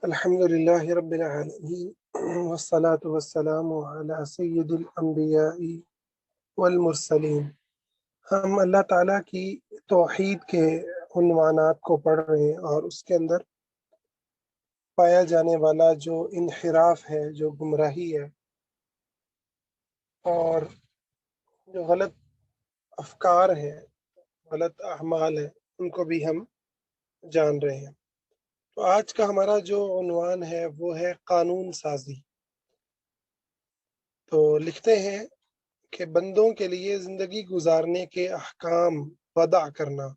الحمد للہ رب العالمین والصلاة والسلام علی سید الانبیاء والمرسلین۔ ہم اللہ تعالیٰ کی توحید کے عنوانات کو پڑھ رہے ہیں اور اس کے اندر پایا جانے والا جو انحراف ہے، جو گمراہی ہے اور جو غلط افکار ہیں، غلط اعمال ہیں، ان کو بھی ہم جان رہے ہیں۔ تو آج کا ہمارا جو عنوان ہے وہ ہے قانون سازی۔ تو لکھتے ہیں کہ بندوں کے لیے زندگی گزارنے کے احکام وضع کرنا،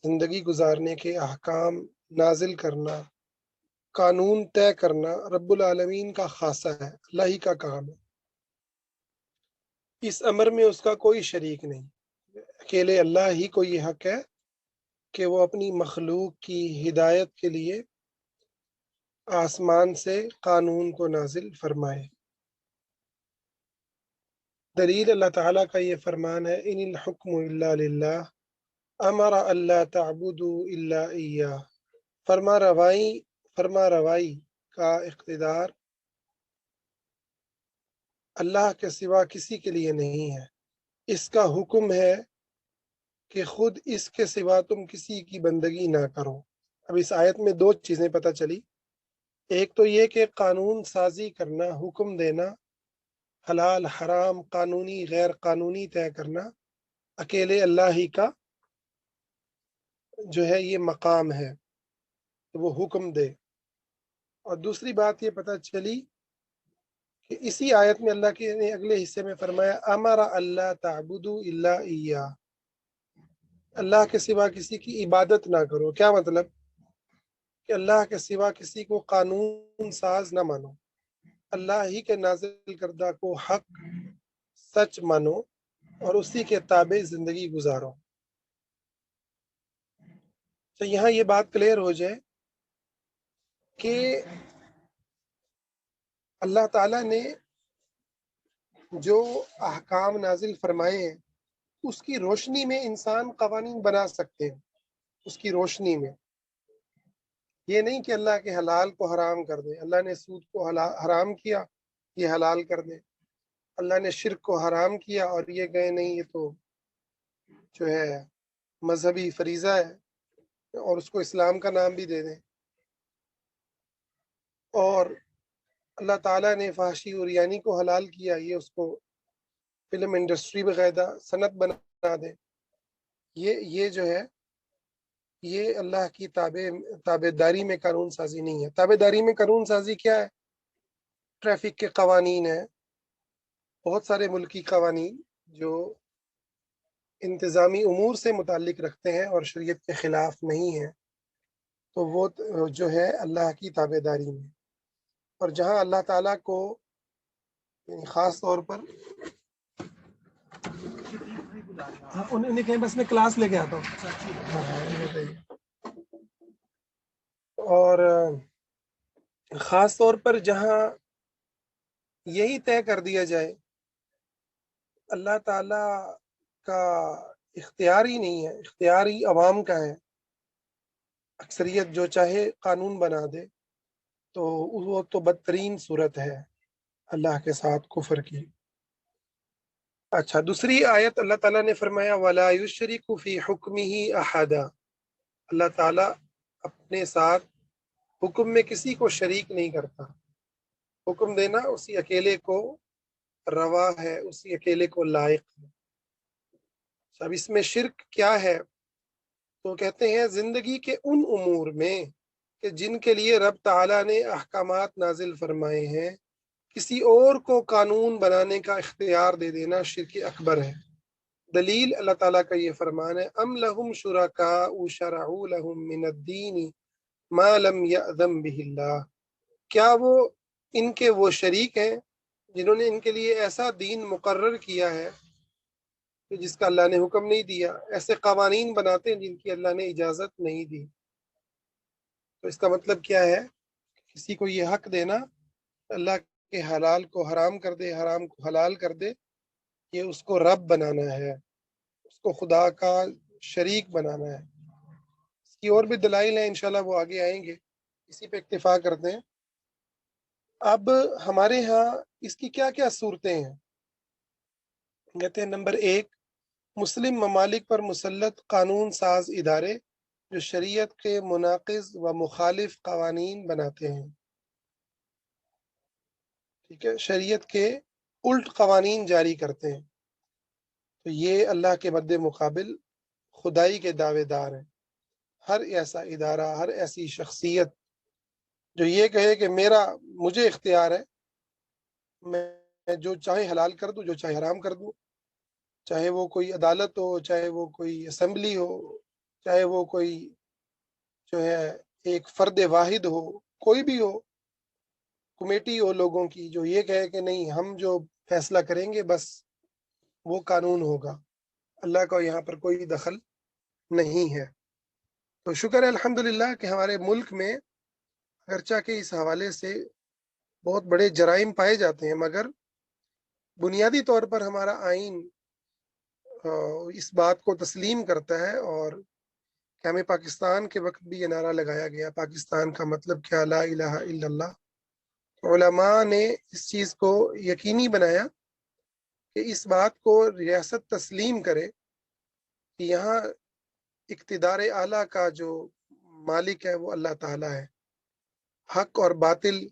زندگی گزارنے کے احکام نازل کرنا، قانون طے کرنا رب العالمین کا خاصہ ہے، اللہ ہی کا کام ہے۔ اس امر میں اس کا کوئی شریک نہیں، اکیلے اللہ ہی کو یہ حق ہے کہ وہ اپنی مخلوق کی ہدایت کے لیے آسمان سے قانون کو نازل فرمائے۔ دلیل اللہ تعالیٰ کا یہ فرمان ہے، ان الحکم الا للہ امر اللہ تعبدوا الا ایاہ۔ فرما روائی کا اقتدار اللہ کے سوا کسی کے لیے نہیں ہے، اس کا حکم ہے کہ خود اس کے سوا تم کسی کی بندگی نہ کرو۔ اب اس آیت میں دو چیزیں پتہ چلی، ایک تو یہ کہ قانون سازی کرنا، حکم دینا، حلال حرام، قانونی غیر قانونی طے کرنا اکیلے اللہ ہی کا جو ہے یہ مقام ہے، وہ حکم دے۔ اور دوسری بات یہ پتہ چلی کہ اسی آیت میں اللہ کے نے اگلے حصے میں فرمایا امر اللہ تعبدوا الا ایاہ، اللہ کے سوا کسی کی عبادت نہ کرو۔ کیا مطلب؟ کہ اللہ کے سوا کسی کو قانون ساز نہ مانو، اللہ ہی کے نازل کردہ کو حق سچ مانو اور اسی کے تابع زندگی گزارو۔ تو یہاں یہ بات کلیئر ہو جائے کہ اللہ تعالیٰ نے جو احکام نازل فرمائے ہیں اس کی روشنی میں انسان قوانین بنا سکتے ہیں، اس کی روشنی میں۔ یہ نہیں کہ اللہ کے حلال کو حرام کر دے، اللہ نے سود کو حرام کیا یہ حلال کر دے، اللہ نے شرک کو حرام کیا اور یہ گئے نہیں یہ تو جو ہے مذہبی فریضہ ہے اور اس کو اسلام کا نام بھی دے دیں۔ اور اللہ تعالیٰ نے فحشی اور یعنی کو حلال کیا، یہ اس کو فلم انڈسٹری باقاعدہ صنعت بنا دے۔ یہ جو ہے یہ اللہ کی تابع داری میں قانون سازی نہیں ہے۔ تابع داری میں قانون سازی کیا ہے؟ ٹریفک کے قوانین ہیں، بہت سارے ملکی قوانین جو انتظامی امور سے متعلق رکھتے ہیں اور شریعت کے خلاف نہیں ہیں، تو وہ جو ہے اللہ کی تابع داری میں۔ اور جہاں اللہ تعالیٰ کو خاص طور پر انہیں کہیں بس میں کلاس لے کے آتا ہوں، اور خاص طور پر جہاں یہی طے کر دیا جائے اللہ تعالیٰ کا اختیار ہی نہیں ہے، اختیار ہی عوام کا ہے، اکثریت جو چاہے قانون بنا دے، تو وہ تو بدترین صورت ہے اللہ کے ساتھ کفر کی۔ اچھا، دوسری آیت اللہ تعالیٰ نے فرمایا وَلَا يُشْرِكُ فِي حُكْمِهِ أَحَدًا، اللہ تعالیٰ اپنے ساتھ حکم میں کسی کو شریک نہیں کرتا۔ حکم دینا اسی اکیلے کو روا ہے، اسی اکیلے کو لائق ہے۔ اب اس میں شرک کیا ہے؟ تو کہتے ہیں زندگی کے ان امور میں کہ جن کے لیے رب تعالیٰ نے احکامات نازل فرمائے ہیں، کسی اور کو قانون بنانے کا اختیار دے دینا شرک اکبر ہے۔ دلیل اللہ تعالیٰ کا یہ فرمان ہے ام لہم شرکاء شرعوا لہم من الدین ما لم یأذن بہ اللہ، کیا ان کے وہ شریک ہیں جنہوں نے ان کے لیے ایسا دین مقرر کیا ہے جس کا اللہ نے حکم نہیں دیا، ایسے قوانین بناتے ہیں جن کی اللہ نے اجازت نہیں دی۔ تو اس کا مطلب کیا ہے؟ کسی کو یہ حق دینا اللہ کے حلال کو حرام کر دے، حرام کو حلال کر دے، یہ اس کو رب بنانا ہے، اس کو خدا کا شریک بنانا ہے۔ اس کی اور بھی دلائل ہیں، انشاءاللہ وہ آگے آئیں گے۔ اسی پہ اکتفا کرتے ہیں۔ اب ہمارے ہاں اس کی کیا کیا صورتیں ہیں؟ کہتے ہیں نمبر 1، مسلم ممالک پر مسلط قانون ساز ادارے جو شریعت کے مناقض و مخالف قوانین بناتے ہیں، ٹھیک ہے، شریعت کے الٹ قوانین جاری کرتے ہیں، تو یہ اللہ کے مد مقابل خدائی کے دعوے دار ہیں۔ ہر ایسا ادارہ، ہر ایسی شخصیت جو یہ کہے کہ مجھے اختیار ہے، میں جو چاہے حلال کر دوں، جو چاہے حرام کر دوں، چاہے وہ کوئی عدالت ہو، چاہے وہ کوئی اسمبلی ہو، چاہے وہ کوئی جو ہے ایک فرد واحد ہو، کوئی بھی ہو، کمیٹی ہو لوگوں کی، جو یہ کہے کہ نہیں ہم جو فیصلہ کریں گے بس وہ قانون ہوگا، اللہ کا یہاں پر کوئی دخل نہیں ہے۔ تو شکر ہے الحمدللہ کہ ہمارے ملک میں اگرچہ کہ اس حوالے سے بہت بڑے جرائم پائے جاتے ہیں، مگر بنیادی طور پر ہمارا آئین اس بات کو تسلیم کرتا ہے، اور کہ ہمیں پاکستان کے وقت بھی یہ نعرہ لگایا گیا، پاکستان کا مطلب کیا، لا الہ الا اللہ۔ علماء نے اس چیز کو یقینی بنایا کہ اس بات کو ریاست تسلیم کرے کہ یہاں اقتدار اعلیٰ کا جو مالک ہے وہ اللہ تعالیٰ ہے، حق اور باطل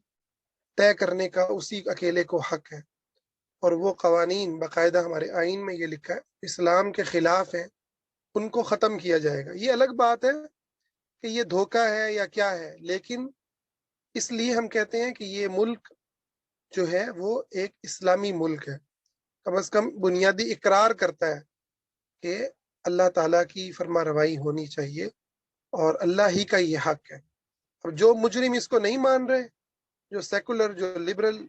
طے کرنے کا اسی اکیلے کو حق ہے، اور وہ قوانین باقاعدہ ہمارے آئین میں یہ لکھا ہے اسلام کے خلاف ہیں، ان کو ختم کیا جائے گا۔ یہ الگ بات ہے کہ یہ دھوکہ ہے یا کیا ہے، لیکن اس لیے ہم کہتے ہیں کہ یہ ملک جو ہے وہ ایک اسلامی ملک ہے، کم از کم بنیادی اقرار کرتا ہے کہ اللہ تعالیٰ کی فرما روائی ہونی چاہیے اور اللہ ہی کا یہ حق ہے۔ اب جو مجرم اس کو نہیں مان رہے، جو سیکولر، جو لبرل،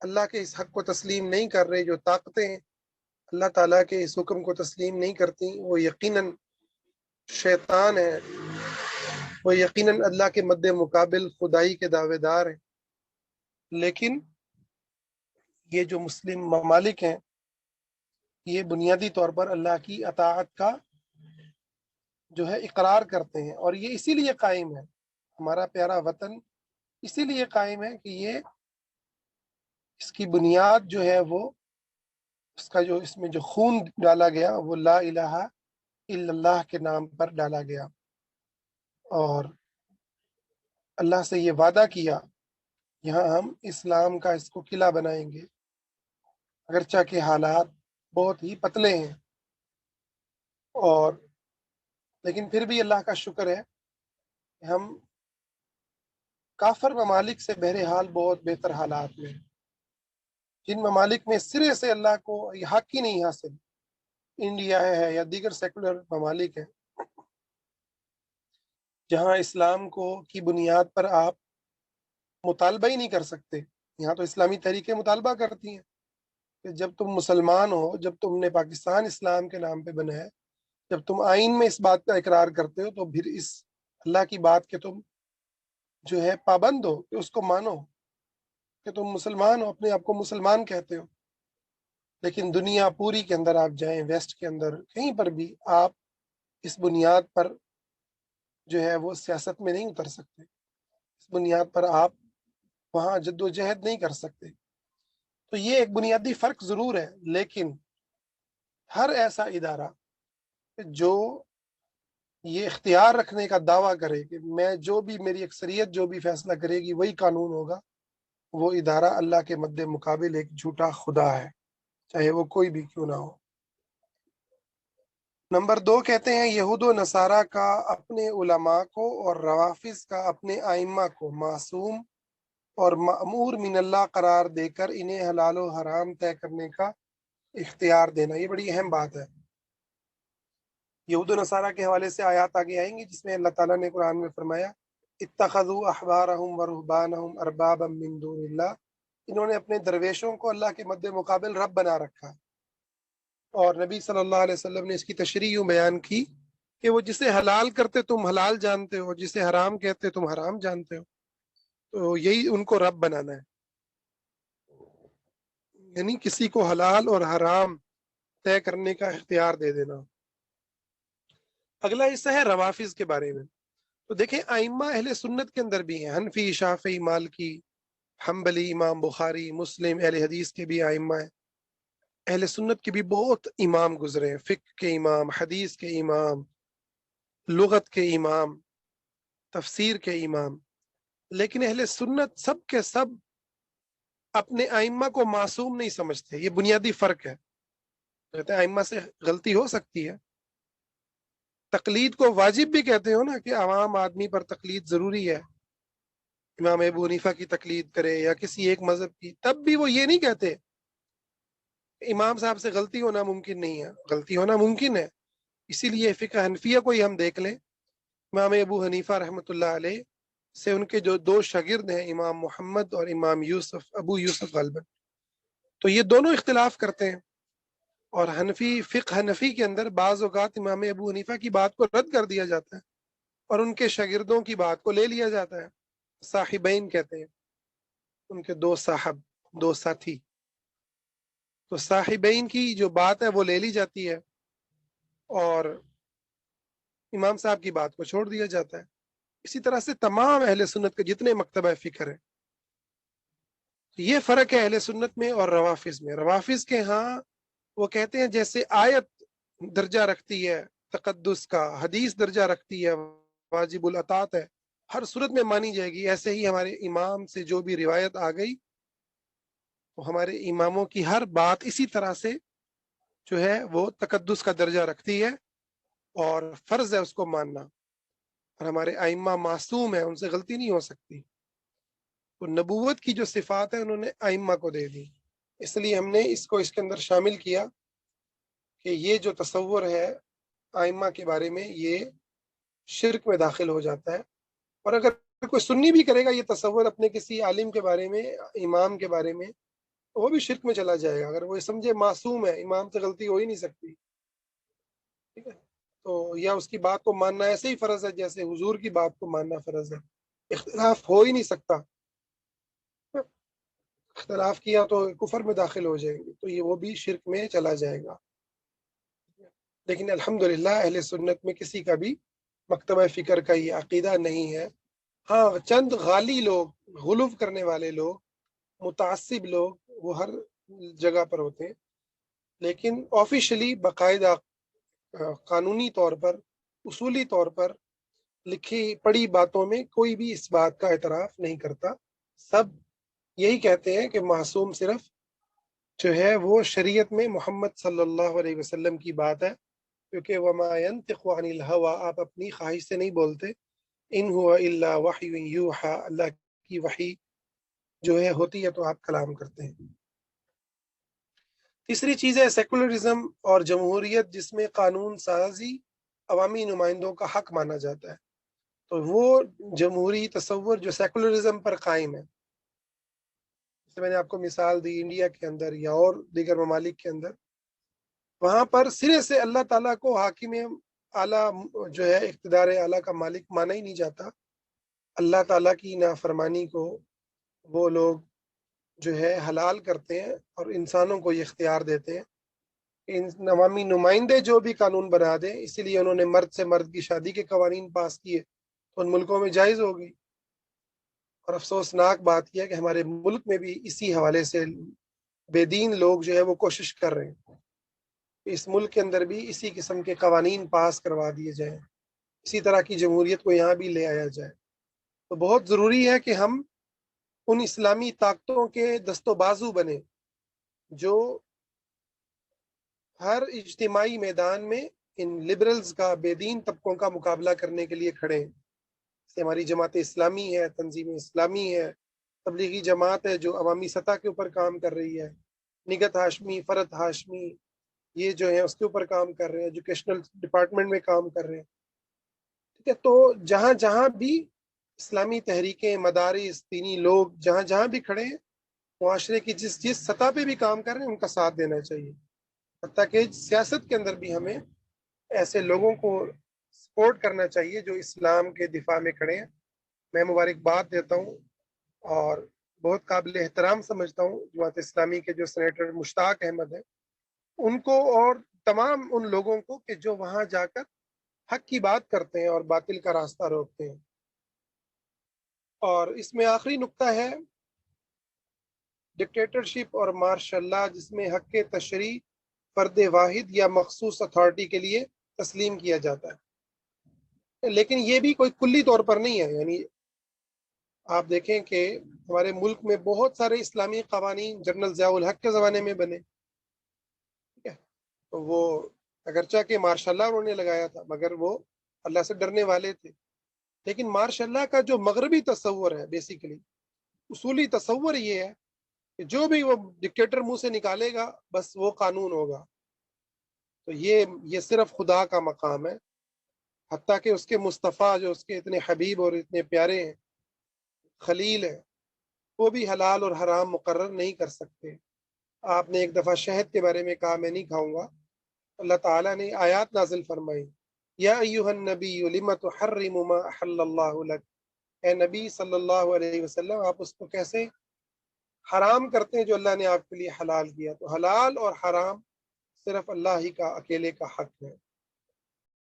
اللہ کے اس حق کو تسلیم نہیں کر رہے، جو طاقتیں اللہ تعالیٰ کے اس حکم کو تسلیم نہیں کرتی، وہ یقیناً شیطان ہے، وہ یقیناً اللہ کے مد مقابل خدائی کے دعوے دار ہیں۔ لیکن یہ جو مسلم ممالک ہیں یہ بنیادی طور پر اللہ کی اطاعت کا جو ہے اقرار کرتے ہیں، اور یہ اسی لیے قائم ہے، ہمارا پیارا وطن اسی لیے قائم ہے کہ یہ اس کی بنیاد جو ہے وہ اس کا جو اس میں جو خون ڈالا گیا وہ لا الہ الا اللہ کے نام پر ڈالا گیا، اور اللہ سے یہ وعدہ کیا یہاں ہم اسلام کا اس کو قلعہ بنائیں گے، اگرچہ کہ حالات بہت ہی پتلے ہیں، اور لیکن پھر بھی اللہ کا شکر ہے کہ ہم کافر ممالک سے بہرحال بہت بہتر حالات میں ہیں۔ جن ممالک میں سرے سے اللہ کو یہ حق ہی نہیں حاصل، انڈیا ہے یا دیگر سیکولر ممالک ہیں، جہاں اسلام کو کی بنیاد پر آپ مطالبہ ہی نہیں کر سکتے، یہاں تو اسلامی تحریکیں مطالبہ کرتی ہیں کہ جب تم مسلمان ہو، جب تم نے پاکستان اسلام کے نام پہ بنا ہے، جب تم آئین میں اس بات کا اقرار کرتے ہو تو پھر اس اللہ کی بات کے تم جو ہے پابند ہو، کہ اس کو مانو کہ تم مسلمان ہو، اپنے آپ کو مسلمان کہتے ہو۔ لیکن دنیا پوری کے اندر آپ جائیں، ویسٹ کے اندر کہیں پر بھی آپ اس بنیاد پر جو ہے وہ سیاست میں نہیں اتر سکتے، اس بنیاد پر آپ وہاں جد و جہد نہیں کر سکتے۔ تو یہ ایک بنیادی فرق ضرور ہے، لیکن ہر ایسا ادارہ جو یہ اختیار رکھنے کا دعویٰ کرے کہ میں جو بھی میری اکثریت جو بھی فیصلہ کرے گی وہی قانون ہوگا، وہ ادارہ اللہ کے مد مقابل ایک جھوٹا خدا ہے، چاہے وہ کوئی بھی کیوں نہ ہو۔ نمبر 2 کہتے ہیں یہود و نصارہ کا اپنے علماء کو اور روافظ کا اپنے ائمہ کو معصوم اور مأمور من اللہ قرار دے کر انہیں حلال و حرام طے کرنے کا اختیار دینا، یہ بڑی اہم بات ہے۔ یہود و نصارہ کے حوالے سے آیات آگے آئیں گی جس میں اللہ تعالیٰ نے قرآن میں فرمایا اتخذوا احبارهم ورهبانهم اربابا من دون اللہ، انہوں نے اپنے درویشوں کو اللہ کے مد مقابل رب بنا رکھا، اور نبی صلی اللہ علیہ وسلم نے اس کی تشریح یوں بیان کی کہ وہ جسے حلال کرتے تم حلال جانتے ہو، جسے حرام کہتے تم حرام جانتے ہو، تو یہی ان کو رب بنانا ہے، یعنی کسی کو حلال اور حرام طے کرنے کا اختیار دے دینا۔ اگلا حصہ ہے روافظ کے بارے میں۔ تو دیکھیں ائمہ اہل سنت کے اندر بھی ہیں، حنفی، شافعی، مالکی، حنبلی، امام بخاری، مسلم، اہل حدیث کے بھی ائمہ ہیں، اہل سنت کے بھی بہت امام گزرے ہیں، فقہ کے امام، حدیث کے امام، لغت کے امام، تفسیر کے امام، لیکن اہل سنت سب کے سب اپنے ائمہ کو معصوم نہیں سمجھتے، یہ بنیادی فرق ہے۔ کہتے ہیں ائمہ سے غلطی ہو سکتی ہے، تقلید کو واجب بھی کہتے ہو نا کہ عوام آدمی پر تقلید ضروری ہے، امام ابو حنیفہ کی تقلید کرے یا کسی ایک مذہب کی، تب بھی وہ یہ نہیں کہتے امام صاحب سے غلطی ہونا ممکن نہیں ہے، غلطی ہونا ممکن ہے۔ اسی لیے فقہ حنفیہ کو ہی ہم دیکھ لیں، امام ابو حنیفہ رحمۃ اللہ علیہ سے ان کے جو دو شاگرد ہیں امام محمد اور امام یوسف، ابو یوسف غالباً، تو یہ دونوں اختلاف کرتے ہیں، اور فقہ حنفی کے اندر بعض اوقات امام ابو حنیفہ کی بات کو رد کر دیا جاتا ہے اور ان کے شاگردوں کی بات کو لے لیا جاتا ہے، صاحبین کہتے ہیں، ان کے دو صاحب، دو ساتھی، تو صاحبین کی جو بات ہے وہ لے لی جاتی ہے اور امام صاحب کی بات کو چھوڑ دیا جاتا ہے۔ اسی طرح سے تمام اہل سنت کے جتنے مکتبہ فکر ہیں، یہ فرق ہے اہل سنت میں اور روافظ میں۔ روافظ کے ہاں وہ کہتے ہیں جیسے آیت درجہ رکھتی ہے تقدس کا، حدیث درجہ رکھتی ہے واجب الاطاعت ہے، ہر صورت میں مانی جائے گی، ایسے ہی ہمارے امام سے جو بھی روایت آ گئی وہ ہمارے اماموں کی ہر بات اسی طرح سے جو ہے وہ تقدس کا درجہ رکھتی ہے اور فرض ہے اس کو ماننا، اور ہمارے ائمہ معصوم ہیں، ان سے غلطی نہیں ہو سکتی۔ تو نبوت کی جو صفات ہیں انہوں نے ائمہ کو دے دی، اس لیے ہم نے اس کو اس کے اندر شامل کیا کہ یہ جو تصور ہے ائمہ کے بارے میں یہ شرک میں داخل ہو جاتا ہے، اور اگر کوئی سنی بھی کرے گا یہ تصور اپنے کسی عالم کے بارے میں، امام کے بارے میں، تو وہ بھی شرک میں چلا جائے گا، اگر وہ سمجھے معصوم ہے، امام سے غلطی ہو ہی نہیں سکتی، ٹھیک ہے، تو یا اس کی بات کو ماننا ایسے ہی فرض ہے جیسے حضور کی بات کو ماننا فرض ہے، اختلاف ہو ہی نہیں سکتا، اختلاف کیا تو کفر میں داخل ہو جائیں گے، تو یہ وہ بھی شرک میں چلا جائے گا۔ لیکن الحمدللہ اہل سنت میں کسی کا بھی مکتبہ فکر کا یہ عقیدہ نہیں ہے، ہاں چند غالی لوگ، غلو کرنے والے لوگ، متعصب لوگ وہ ہر جگہ پر ہوتے ہیں، لیکن آفیشلی باقاعدہ قانونی طور پر، اصولی طور پر لکھی پڑھی باتوں میں کوئی بھی اس بات کا اعتراف نہیں کرتا، سب یہی کہتے ہیں کہ معصوم صرف جو ہے وہ شریعت میں محمد صلی اللہ علیہ وسلم کی بات ہے، کیونکہ وما ينطق عن الهوى، آپ اپنی خواہش سے نہیں بولتے، ان هو الا وحی یوحى، اللہ کی وحی جو ہے ہوتی ہے تو آپ کلام کرتے ہیں۔ تیسری چیز ہے سیکولرزم اور جمہوریت، جس میں قانون سازی عوامی نمائندوں کا حق مانا جاتا ہے، تو وہ جمہوری تصور جو سیکولرزم پر قائم ہے، جیسے میں نے آپ کو مثال دی انڈیا کے اندر یا اور دیگر ممالک کے اندر، وہاں پر سرے سے اللہ تعالیٰ کو حاکم اعلیٰ جو ہے اقتدار اعلیٰ کا مالک مانا ہی نہیں جاتا، اللہ تعالیٰ کی نافرمانی کو وہ لوگ جو ہے حلال کرتے ہیں اور انسانوں کو یہ اختیار دیتے ہیں کہ عوامی نمائندے جو بھی قانون بنا دیں، اسی لیے انہوں نے مرد سے مرد کی شادی کے قوانین پاس کیے تو ان ملکوں میں جائز ہوگی، اور افسوسناک بات یہ ہے کہ ہمارے ملک میں بھی اسی حوالے سے بے دین لوگ جو ہے وہ کوشش کر رہے ہیں کہ اس ملک کے اندر بھی اسی قسم کے قوانین پاس کروا دیے جائیں، اسی طرح کی جمہوریت کو یہاں بھی لے آیا جائے۔ تو بہت ضروری ہے کہ ہم ان اسلامی طاقتوں کے دست و بازو بنے جو ہر اجتماعی میدان میں ان لبرلز کا، بے دین طبقوں کا مقابلہ کرنے کے لیے کھڑے ہیں، جیسے ہماری جماعت اسلامی ہے، تنظیم اسلامی ہے، تبلیغی جماعت ہے جو عوامی سطح کے اوپر کام کر رہی ہے، نگہت ہاشمی، فرد ہاشمی یہ جو ہیں اس کے اوپر کام کر رہے ہیں، ایجوکیشنل ڈپارٹمنٹ میں کام کر رہے ہیں، ٹھیک ہے، تو جہاں جہاں بھی اسلامی تحریکیں، مدارس، دینی لوگ جہاں جہاں بھی کھڑے ہیں، معاشرے کی جس جس سطح پہ بھی کام کر رہے ہیں ان کا ساتھ دینا چاہیے، حتیٰ کہ سیاست کے اندر بھی ہمیں ایسے لوگوں کو سپورٹ کرنا چاہیے جو اسلام کے دفاع میں کھڑے ہیں۔ میں مبارکباد دیتا ہوں اور بہت قابل احترام سمجھتا ہوں جماعت اسلامی کے جو سینیٹر مشتاق احمد ہیں ان کو، اور تمام ان لوگوں کو کہ جو وہاں جا کر حق کی بات کرتے ہیں اور باطل کا راستہ روکتے ہیں۔ اور اس میں آخری نقطہ ہے ڈکٹیٹرشپ اور مارشل لا، جس میں حق کے تشریع فرد واحد یا مخصوص اتھارٹی کے لیے تسلیم کیا جاتا ہے، لیکن یہ بھی کوئی کلی طور پر نہیں ہے۔ یعنی آپ دیکھیں کہ ہمارے ملک میں بہت سارے اسلامی قوانین جنرل ضیاء الحق کے زمانے میں بنے، ٹھیک ہے، تو وہ اگرچہ کہ ماشاء اللہ انہوں نے لگایا تھا مگر وہ اللہ سے ڈرنے والے تھے۔ لیکن ماشاء اللہ کا جو مغربی تصور ہے، بیسیکلی اصولی تصور یہ ہے کہ جو بھی وہ ڈکٹیٹر منہ سے نکالے گا بس وہ قانون ہوگا۔ تو یہ صرف خدا کا مقام ہے، حتیٰ کہ اس کے مصطفیٰ جو اس کے اتنے حبیب اور اتنے پیارے ہیں، خلیل ہیں، وہ بھی حلال اور حرام مقرر نہیں کر سکتے۔ آپ نے ایک دفعہ شہد کے بارے میں کہا میں نہیں کھاؤں گا، اللہ تعالیٰ نے آیات نازل فرمائی، یا ایہا النبی لم تحرم ما احل اللہ لک، اے نبی صلی اللہ علیہ وسلم آپ اس کو کیسے حرام کرتے ہیں جو اللہ نے آپ کے لیے حلال کیا۔ تو حلال اور حرام صرف اللہ ہی کا اکیلے کا حق ہے۔